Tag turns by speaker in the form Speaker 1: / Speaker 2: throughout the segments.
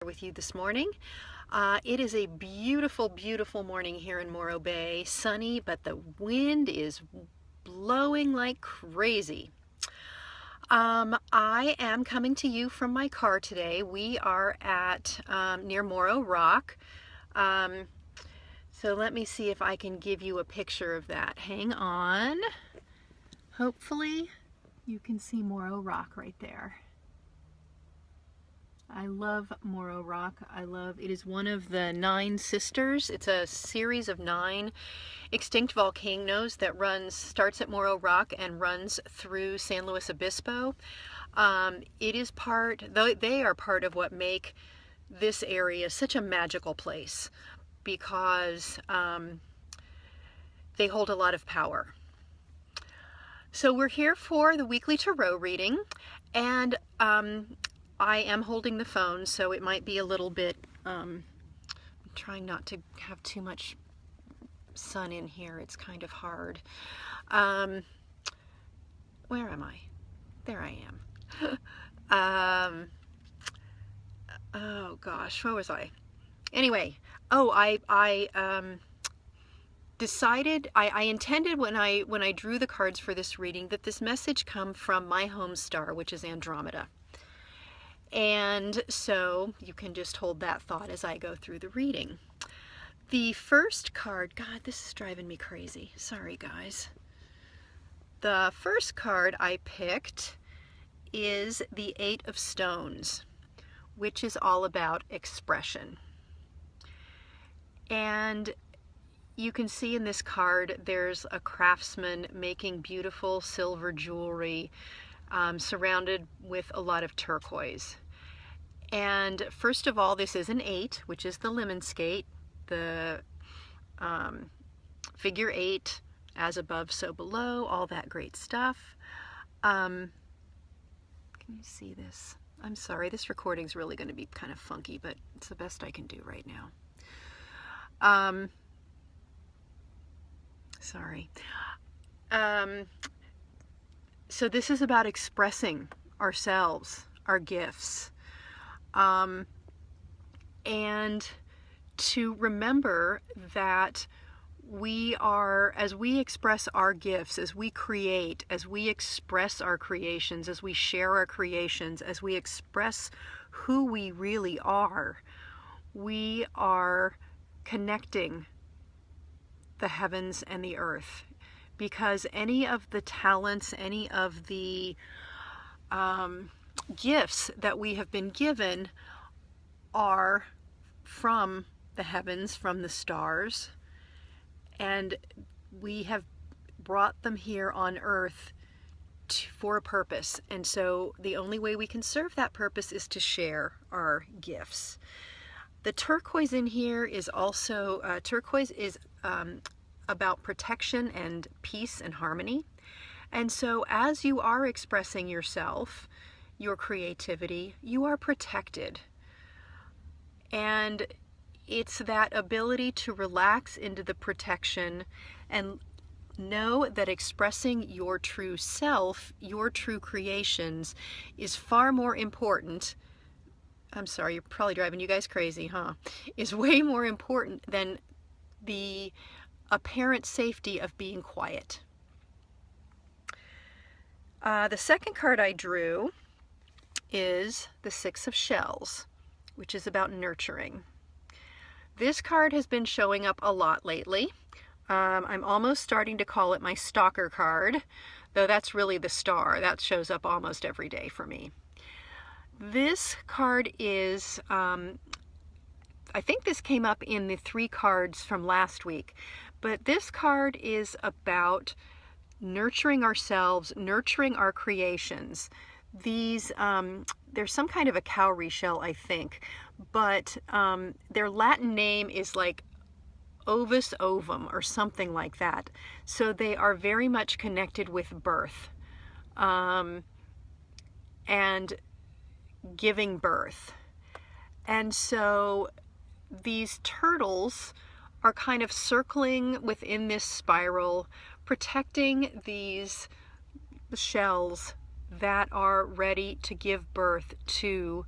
Speaker 1: with you this morning. It is a beautiful, beautiful morning here in Morro Bay. Sunny, but the wind is blowing like crazy. I am coming to you from my car today. We are at near Morro Rock. So let me see if I can give you a picture of that. Hang on. Hopefully you can see Morro Rock right there. I love Morro Rock. It is one of the 9 sisters. It's a series of 9 extinct volcanoes that starts at Morro Rock and runs through San Luis Obispo. They are part of what make this area such a magical place because they hold a lot of power. So we're here for the weekly tarot reading, and I am holding the phone, so it might be a little bit, I'm trying not to have too much sun in here. It's kind of hard. Where am I? There I am. Oh gosh, where was I? Anyway, I decided, I intended when I drew the cards for this reading that this message come from my home star, which is Andromeda. And so you can just hold that thought as I go through the reading. The first card, God, this is driving me crazy. Sorry, guys. The first card I picked is the 8 of Stones, which is all about expression. And you can see in this card, there's a craftsman making beautiful silver jewelry surrounded with a lot of turquoise. And first of all, this is an 8, which is the lemon skate, the figure 8, as above, so below, all that great stuff. Can you see this? I'm sorry, this recording's really going to be kind of funky, but it's the best I can do right now. Sorry. So this is about expressing ourselves, our gifts, and to remember that we are, as we express our gifts, as we create, as we express our creations, as we share our creations, as we express who we really are, we are connecting the heavens and the earth. Because any of the talents, any of the gifts that we have been given are from the heavens, from the stars, and we have brought them here on earth for a purpose. And so the only way we can serve that purpose is to share our gifts. The turquoise in here is also, turquoise is about protection and peace and harmony. And so as you are expressing yourself, your creativity, you are protected. And it's that ability to relax into the protection and know that expressing your true self, your true creations, is far more important. I'm sorry, you're probably driving you guys crazy, huh? Is way more important than the apparent safety of being quiet. The second card I drew is the 6 of Shells, which is about nurturing. This card has been showing up a lot lately. I'm almost starting to call it my stalker card, though that's really the star. That shows up almost every day for me. This card is, I think this came up in the 3 cards from last week, but this card is about nurturing ourselves, nurturing our creations. These, there's some kind of a cowrie shell, I think, but their Latin name is like ovus ovum or something like that. So they are very much connected with birth and giving birth. And so these turtles are kind of circling within this spiral, protecting these shells that are ready to give birth to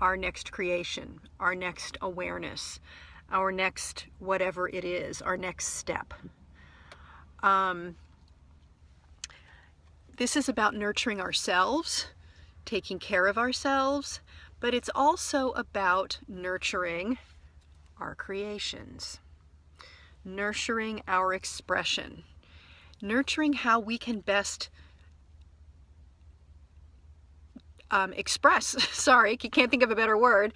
Speaker 1: our next creation, our next awareness, our next whatever it is, our next step. This is about nurturing ourselves, taking care of ourselves, but it's also about nurturing our creations, nurturing our expression, nurturing how we can best express, sorry, can't think of a better word,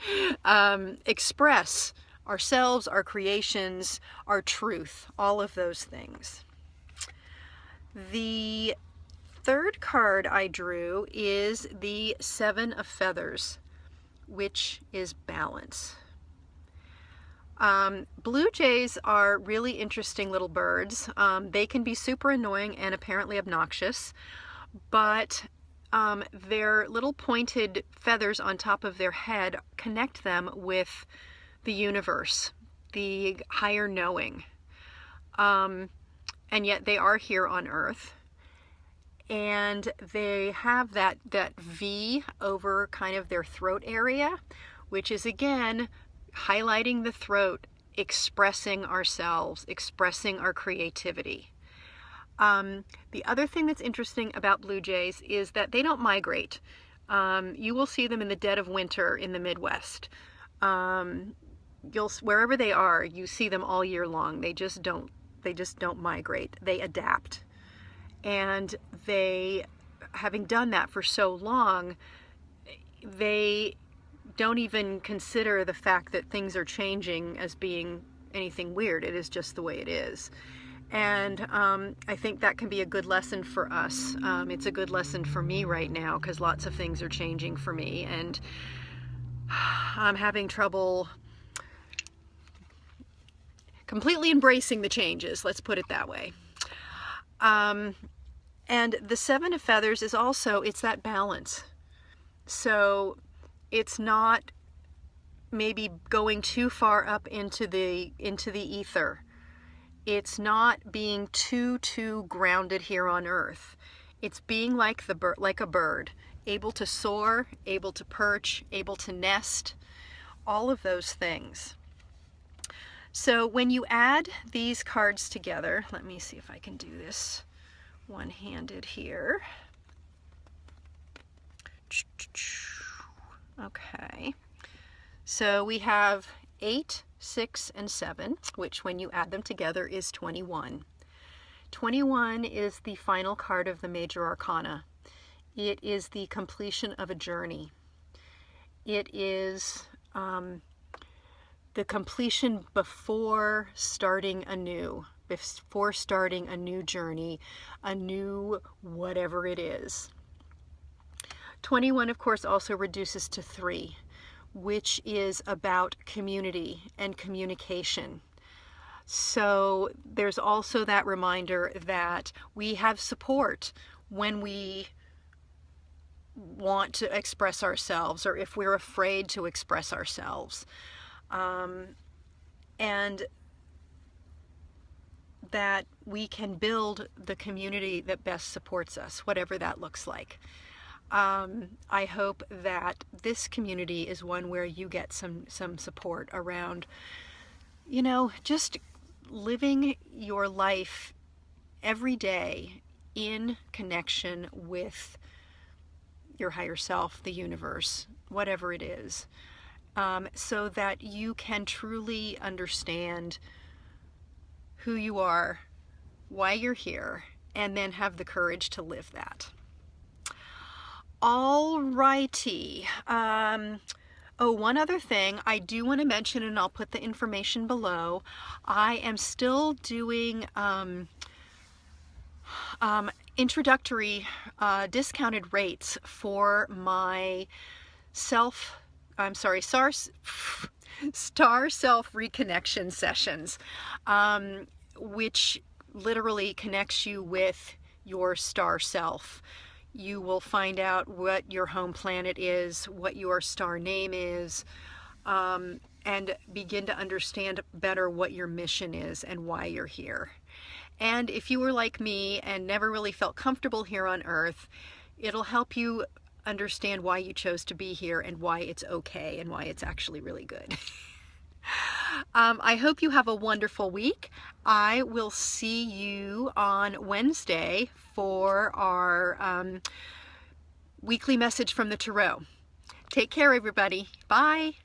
Speaker 1: express ourselves, our creations, our truth, all of those things. The third card I drew is the Seven of Feathers, which is balance. Blue jays are really interesting little birds. They can be super annoying and apparently obnoxious, but their little pointed feathers on top of their head connect them with the universe, the higher knowing. And yet they are here on Earth. And they have that V over kind of their throat area, which is again highlighting the throat, expressing ourselves, expressing our creativity. The other thing that's interesting about blue jays is that they don't migrate. You will see them in the dead of winter in the Midwest. Wherever they are, you see them all year long. They just don't migrate. They adapt. And they, having done that for so long, they don't even consider the fact that things are changing as being anything weird. It is just the way it is. And I think that can be a good lesson for us. It's a good lesson for me right now because lots of things are changing for me, and I'm having trouble completely embracing the changes, let's put it that way. And the Seven of Feathers is also, it's that balance. So it's not maybe going too far up into the ether. It's not being too grounded here on Earth. It's being like a bird, able to soar, able to perch, able to nest, all of those things. So when you add these cards together, let me see if I can do this one-handed here. Okay, so we have 8, 6, and 7, which when you add them together is 21. 21 is the final card of the Major Arcana. It is the completion of a journey. It is the completion before starting anew, before starting a new journey, a new whatever it is. 21, of course, also reduces to 3, which is about community and communication. So there's also that reminder that we have support when we want to express ourselves or if we're afraid to express ourselves. And that we can build the community that best supports us, whatever that looks like. I hope that this community is one where you get some support around, you know, just living your life every day in connection with your higher self, the universe, whatever it is, so that you can truly understand who you are, why you're here, and then have the courage to live that. Alrighty. Oh, one other thing I do want to mention, and I'll put the information below. I am still doing introductory discounted rates for my star self reconnection sessions, which literally connects you with your star self. You will find out what your home planet is, what your star name is, and begin to understand better what your mission is and why you're here. And if you were like me and never really felt comfortable here on Earth, it'll help you understand why you chose to be here and why it's okay and why it's actually really good. I hope you have a wonderful week. I will see you on Wednesday for our weekly message from the Tarot. Take care, everybody. Bye.